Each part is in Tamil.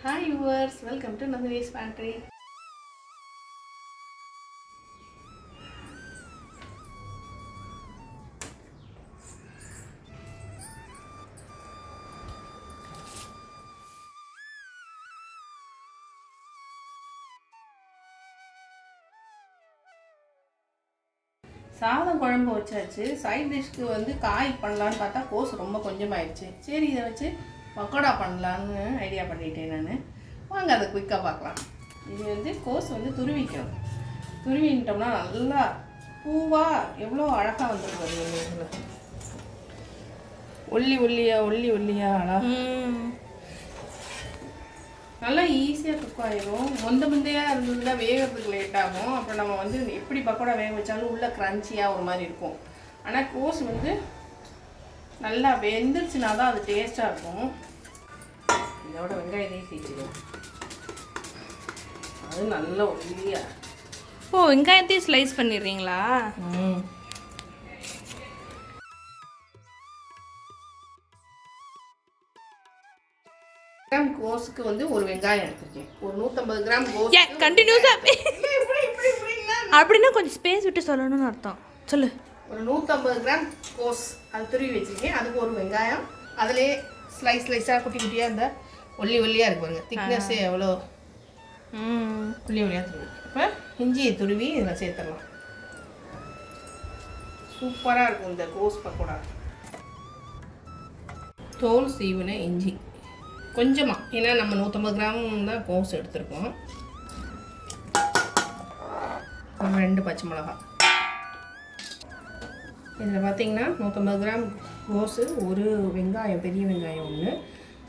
Hi viewers, welcome to Nandini's Pantry. சாதம் குழம்பு வச்சாச்சு. சைட் டிஷ்க்கு வந்து காய் பண்ணலான்னு பார்த்தா கோஸ் ரொம்ப கொஞ்சமாயிடுச்சு. சரி இதை வச்சு பக்கோடா பண்ணலான்னு ஐடியா பண்ணிட்டேன் நான். வாங்க அதை குயிக்காக பார்க்கலாம். இது வந்து கோஸ் வந்து துருவிக்கணும். துருவின்ட்டோம்னா நல்லா பூவாக எவ்வளோ அழகாக வந்துருக்குது. இதில் ஒல்லியாக அழகாக நல்லா ஈஸியாக குக் ஆகிடும். முந்தையாக இருந்ததுன்னா வேகிறதுக்கு லேட் ஆகும். அப்புறம் நம்ம வந்து எப்படி பக்கோடா வேக வச்சாலும் உள்ளே க்ரன்ச்சியாக ஒரு மாதிரி இருக்கும். ஆனால் கோஸ் வந்து நல்லா வெந்துருச்சுனா தான் அது டேஸ்ட்டாக இருக்கும். இதோட வெங்காயத்தையும் சீச்சிடும். அது நல்லா ஒல்லியாக. வெங்காயத்தையும் ஸ்லைஸ் பண்ணிடுறீங்களா? கிராம் கோஸுக்கு வந்து ஒரு வெங்காயம் எடுத்துருக்கேன். ஒரு 150 கிராம் கோஸ். கண்டினியூஸாக அப்படின்னா கொஞ்சம் ஸ்பேஸ் விட்டு சொல்லணும்னு அர்த்தம். சொல்லு. ஒரு 150 கிராம் கோஸ் அது துருவி வச்சுருக்கேன். அதுக்கு ஒரு வெங்காயம். அதிலே ஸ்லைஸாக குட்டி குட்டியாக இந்த ஒல்லியாக இருக்கு பாருங்க. திக்னஸ்ஸே எவ்வளோ ஒல்லியாக துருவி. இப்போ இஞ்சியை துருவி இதில் சேர்த்துடலாம். சூப்பராக இருக்கும் இந்த கோஸ் பக்கோடா. தோல் சீவின இஞ்சி கொஞ்சமாக, ஏன்னா நம்ம 150 கிராம் தான் கோஸ் எடுத்துருக்கோம். 2 பச்சை மிளகா. இதில் பார்த்தீங்கன்னா 150 கிராம் கோஸு, ஒரு வெங்காயம், பெரிய வெங்காயம் ஒன்று,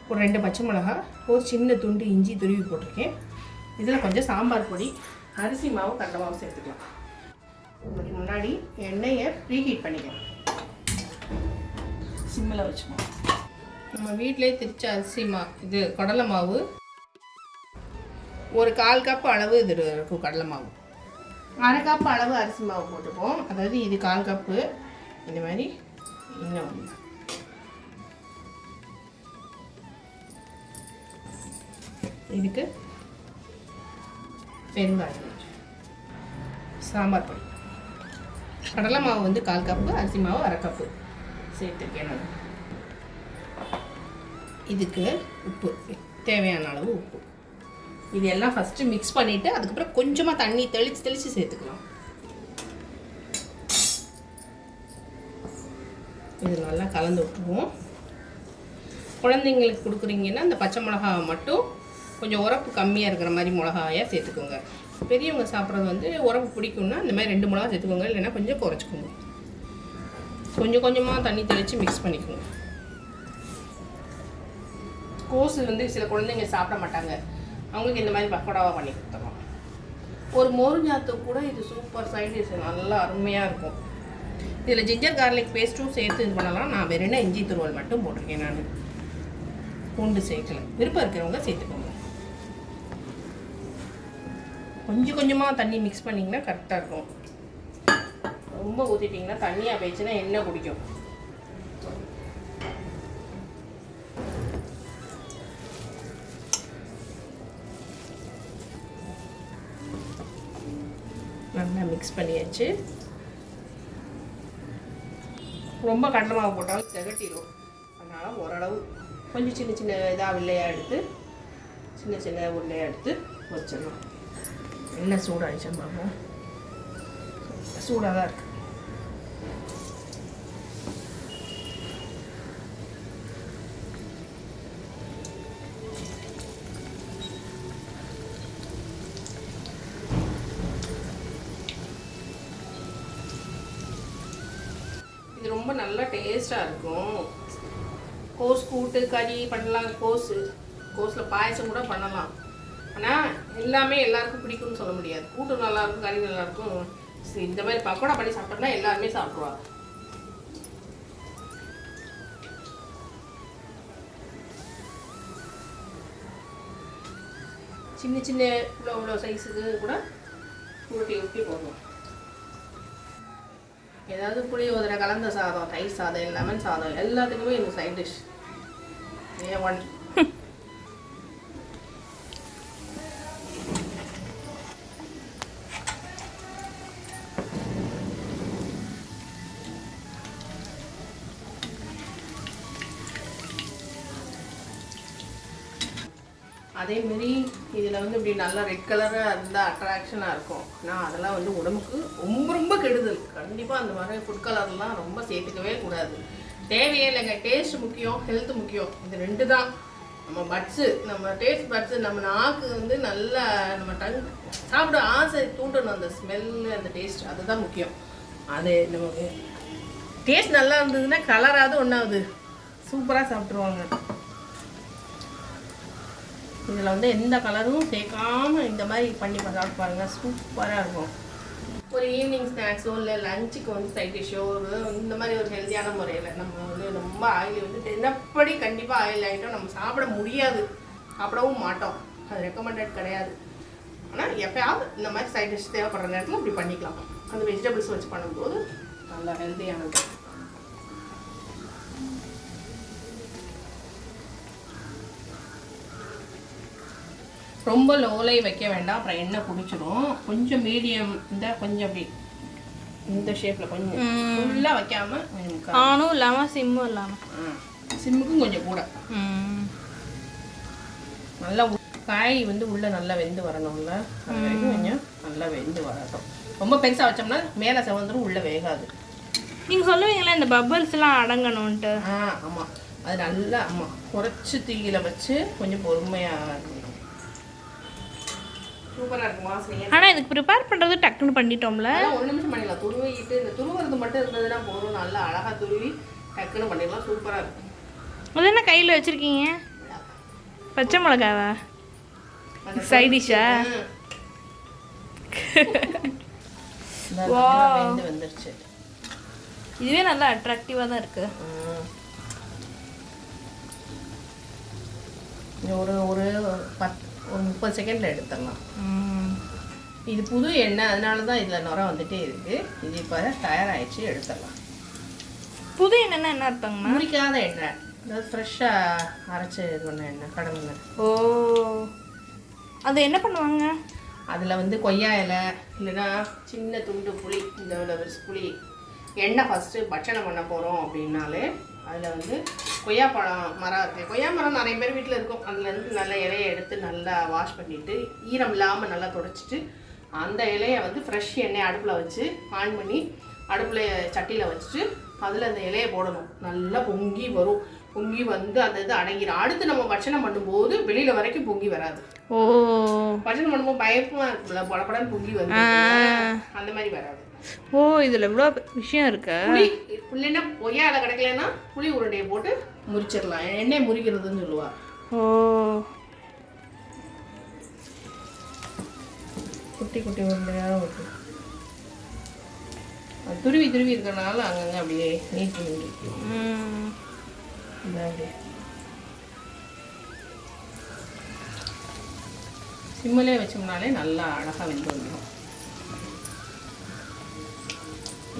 ஒரு 2 பச்சை மிளகா, ஒரு சின்ன துண்டு இஞ்சி துருவி போட்டிருக்கேன். இதில் கொஞ்சம் சாம்பார் பொடி, அரிசி மாவு, கடலை மாவு சேர்த்துக்கலாம். இதுக்கு முன்னாடி எண்ணெயை ப்ரீஹீட் பண்ணிக்கலாம். சிம்மில் வச்சுக்கோங்க. நம்ம வீட்டிலே திரிச்ச அரிசி இது கடலை மாவு, ஒரு 1/4 கப் அளவு இது இருக்கும் கடலை மாவு, 1/2 கப் அளவு அரிசி மாவு போட்டுப்போம். அதாவது இது 1/4 கப்பு. இந்த மாதிரி இன்னும் இதுக்கு பெருங்காயம், சாம்பார் பொடி, கடலை மாவு வந்து 1/4 கப்பு, அரிசி மாவு 1/2 கப்பு சேர்த்துருக்கேன் நான். இதுக்கு உப்பு, தேவையான அளவு உப்பு. இது எல்லாம் ஃபஸ்ட்டு மிக்ஸ் பண்ணிவிட்டு அதுக்கப்புறம் கொஞ்சமாக தண்ணி தெளித்து சேர்த்துக்கலாம். இது நல்லா கலந்து விட்டுருவோம். குழந்தைங்களுக்கு கொடுக்குறீங்கன்னா அந்த பச்சை மிளகாவை மட்டும் கொஞ்சம் உரப்பு கம்மியாக இருக்கிற மாதிரி மிளகாயாக சேர்த்துக்கோங்க. பெரியவங்க சாப்பிட்றது வந்து உரப்பு பிடிக்கும்னா இந்த மாதிரி 2 மிளகா சேர்த்துக்கோங்க, இல்லைன்னா கொஞ்சம் குறைச்சிக்கோங்க. கொஞ்சமாக தண்ணி தெளித்து மிக்ஸ் பண்ணிக்கோங்க. கோஸ் வந்து சில குழந்தைங்க சாப்பிட மாட்டாங்க, அவங்களுக்கு இந்த மாதிரி பக்கோடாவாக பண்ணி கொடுத்துடலாம். ஒரு மோருஞ்சாத்து கூட இது சூப்பர் சைட் டிஷ், நல்லா அருமையாக இருக்கும். இதில் ஜிஞ்சர் கார்லிக் பேஸ்ட்டும் சேர்த்து இது பண்ணலாம். நான் வெறும் இஞ்சி துருவல் மட்டும் போட்டிருக்கேன். நான் பூண்டு சேர்க்கல. விருப்பம் இருக்கிறவங்க சேர்த்துக்கோங்க. கொஞ்சமாக தண்ணி மிக்ஸ் பண்ணிங்கன்னா கரெக்டாக இருக்கும். ரொம்ப ஊற்றிட்டிங்கன்னா தண்ணியாக போயிடுச்சுன்னா எண்ணெய் குடிக்கும். நல்லா மிக்ஸ் பண்ணியாச்சு. ரொம்ப கடலை மாவு போட்டாலும் திகட்டிடும். அதனால் ஓரளவு கொஞ்சம் சின்ன இதாக வில்லையாக எடுத்து சின்ன உருளையாக எடுத்து வச்சிடலாம். எண்ணெய் சூடாகிடுச்சேன்னு பார்ப்போம். சூடாக தான் இருக்குது. இது ரொம்ப நல்லா டேஸ்ட்டாக இருக்கும். கோஸ் கூட்டு கறி பண்ணலாம். கோஸில் பாயசம் கூட பண்ணலாம். ஆனால் எல்லாமே எல்லாருக்கும் பிடிக்கும்னு சொல்ல முடியாது. கூட்டு நல்லாயிருக்கும், கறி நல்லாயிருக்கும். இந்த மாதிரி பக்கோடா பண்ணி சாப்பிட்டோம்னா எல்லாருமே சாப்பிடுவாங்க. சின்ன இவ்வளோ சைஸுக்கு கூட ஊட்டி போடுவோம். ஏதாவது புளியோதரை, கலந்த சாதம், தயிர் சாதம், லெமன் சாதம் எல்லாத்துக்குமே இந்த சைட் டிஷ் A1. அதேமாரி இதில் வந்து இப்படி நல்லா ரெட் கலராக இருந்தால் அட்ராக்ஷனாக இருக்கும். ஆனால் அதெல்லாம் வந்து உடம்புக்கு ரொம்ப ரொம்ப கெடுதல். கண்டிப்பாக அந்த மாதிரி ஃபுட் கலர்லாம் ரொம்ப சேர்த்துக்கவே கூடாது. தேவையே இல்லைங்க. டேஸ்ட் முக்கியம், ஹெல்த் முக்கியம். இது 2 தான். நம்ம பட்ஸு, நம்ம டேஸ்ட் பட்ஸு, நம்ம நாக்கு வந்து நல்லா நம்ம சாப்பிட ஆசை தூண்டணும். அந்த ஸ்மெல்லு, அந்த டேஸ்ட், அதுதான் முக்கியம். அது நமக்கு டேஸ்ட் நல்லா இருந்ததுன்னா கலராவது ஒன்றாவது சூப்பராக சாப்பிட்ருவாங்க. இதில் வந்து எந்த கலரும் சேர்க்காம இந்த மாதிரி பண்ணி சாப்பிட்டு பாருங்கள், சூப்பராக இருக்கும். ஒரு ஈவினிங் ஸ்நாக்ஸோ இல்லை லஞ்சுக்கு வந்து சைட் டிஷ்ஷோ இந்த மாதிரி ஒரு ஹெல்த்தியான முறையில் நம்ம வந்து ரொம்ப ஆயில் வந்து தினப்படி கண்டிப்பாக ஆயில் ஐட்டம் நம்ம சாப்பிட முடியாது, சாப்பிடவும் மாட்டோம். அது ரெக்கமெண்டட் கிடையாது. ஆனால் எப்போயாவது இந்த மாதிரி சைட் டிஷ் தேவைப்படுற நேரத்தில் இப்படி பண்ணிக்கலாம். அந்த வெஜிடபிள்ஸ் வச்சு பண்ணும்போது நல்லா ஹெல்த்தியானது. ரொம்ப லோலையும் வைக்க வேண்டாம், அப்புறம் எண்ணெய் குடிச்சிடும். கொஞ்சம் மீடியம் கொஞ்சம் அப்படி இந்த ஷேப்பில் கொஞ்சம் ஃபுல்லாக வைக்காமல் ஆனும் இல்லாமல் சிம்மும் இல்லாமல் சிம்முக்கும் கொஞ்சம் கூட நல்லா காய் வந்து உள்ளே நல்லா வெந்து வரணும்ல, அது வரைக்கும் கொஞ்சம் நல்லா வெந்து வரட்டும். ரொம்ப பெருசாக வச்சோம்னா மேலே செவந்துடும், உள்ளே வேகாது. நீங்கள் சொல்லுவீங்களா இந்த பபிள்ஸ்லாம் அடங்கணும்ன்ட்டு? ஆமாம், அது நல்லா குறைச்சி தீயில வச்சு கொஞ்சம் பொறுமையாக சூப்பராக இருக்கும் வாசனையாக. ஆனால் இதுக்கு ப்ரிப்பேர் பண்ணுறது டக்குன்னு பண்ணிட்டோம்ல. 1 நிமிஷம் பண்ணிடலாம். துருவிட்டு இந்த துருவுறது மட்டும் இருந்ததுன்னா போதும். நல்லா அழகாக துருவி டக்குன்னு பண்ணிடலாம், சூப்பராக இருக்கும். அது என்ன கையில் வச்சுருக்கீங்க? பச்சை மிளகாவா? சைடிஷா? வந்துருச்சு. இதுவே நல்லா அட்ராக்டிவாக தான் இருக்குது. ஒரு 30 செகண்டில் எடுத்துடலாம். இது புது எண்ணெய், அதனால தான் இதில் நுரை வந்துட்டே இருக்குது. இது இப்போ தயாராகிடுச்சு, எடுத்துடலாம். புது எண்ணெய்னா என்ன அர்த்தங்கண்ணா? முறிக்காத எண்ணெய், அதாவது ஃப்ரெஷ்ஷாக அரைச்சி இது பண்ண எண்ணெய், கடவுங்க. ஓ, அது என்ன பண்ணுவாங்க? அதில் வந்து கொய்யா இலை இல்லைன்னா சின்ன துண்டு புளி, இந்த புளி எண்ணெய் ஃபஸ்ட்டு பட்சணம் பண்ண போகிறோம் அப்படின்னாலே அதில் வந்து கொய்யா மரம் இருக்குது. கொய்யா மரம் நிறைய பேர் வீட்டில் இருக்கும். அதுலேருந்து நல்ல இலையை எடுத்து நல்லா வாஷ் பண்ணிவிட்டு ஈரம் இல்லாமல் நல்லா துடைச்சிட்டு அந்த இலையை வந்து ஃப்ரெஷ் எண்ணெய் அடுப்பில் வச்சு ஆன் பண்ணி அடுப்பில் சட்டியில் வச்சுட்டு அதில் அந்த இலையை போடணும். நல்லா பொங்கி வரும். பொங்கி வந்து அந்த இது அடங்கிடும். அடுத்து நம்ம பட்சணம் பண்ணும்போது வெளியில் வரைக்கும் பொங்கி வராது. ஓ, பட்சணம் பண்ணும்போது பயப்பமாக இருக்குல்ல, படப்படன்னு பொங்கி வந்து அந்த மாதிரி வராது. ஓ, இதில் எவ்வளோ விஷயம் இருக்கு. புளி இல்லைன்னா கொய்யா இலை கிடைக்கலன்னா புளி உருண்டையை போட்டு முறிச்சிடலாம். எண்ணெய் முறிக்கிறதுன்னு சொல்லுவா. ஓ, குட்டி குட்டி உருண்டையாக ஓட்டு அது துருவி இருக்கிறனால அங்கங்கே அப்படியே நீட்டி அப்படியே சிம்மிலே வச்சோம்னாலே நல்லா அழகாக வெந்து வந்துடும்.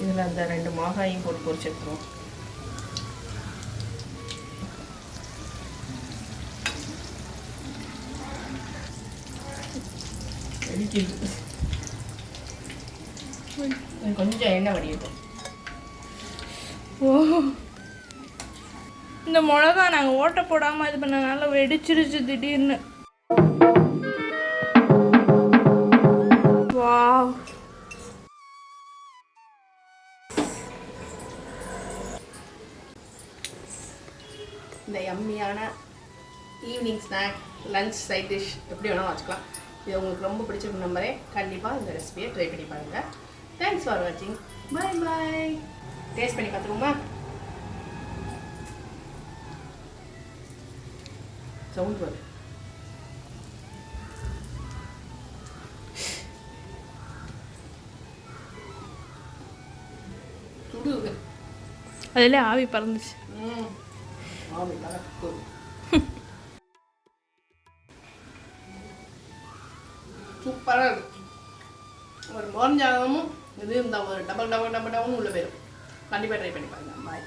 இதில் அந்த 2 மாங்காயும் போட்டு பொரிச்சிருக்கிறோம். கொஞ்சம் எண்ணெய் வடியும். ஓ, இந்த மிளகா நாங்கள் ஓட்ட போடாமல் இது பண்ணனால வெடிச்சிருச்சு திடீர்னு. வாவ், இந்த யம்மியான evening snack, lunch, side dish எப்படி வேணாலும் வச்சுக்கலாம். இது உங்களுக்கு ரொம்ப பிடிச்சிருக்கும் நம்பரே. கண்டிப்பாக இந்த ரெசிபியை ட்ரை பண்ணி பாருங்கள். தேங்க்ஸ் ஃபார் வாட்சிங். Bye bye. டேஸ்ட் பண்ணி பார்த்துருவோமா? சவுண்ட் வரும். சுடு. அதில் ஆவி பறந்துச்சு. ஆவி பறக்கு. சூப்பராக இருக்கு. ஒரு மோர்ஞ்சாதமும் இது இந்த ஒரு டபுள் உள்ள போயிடும். கண்டிப்பாக ட்ரை பண்ணி பாருங்க. பாய்.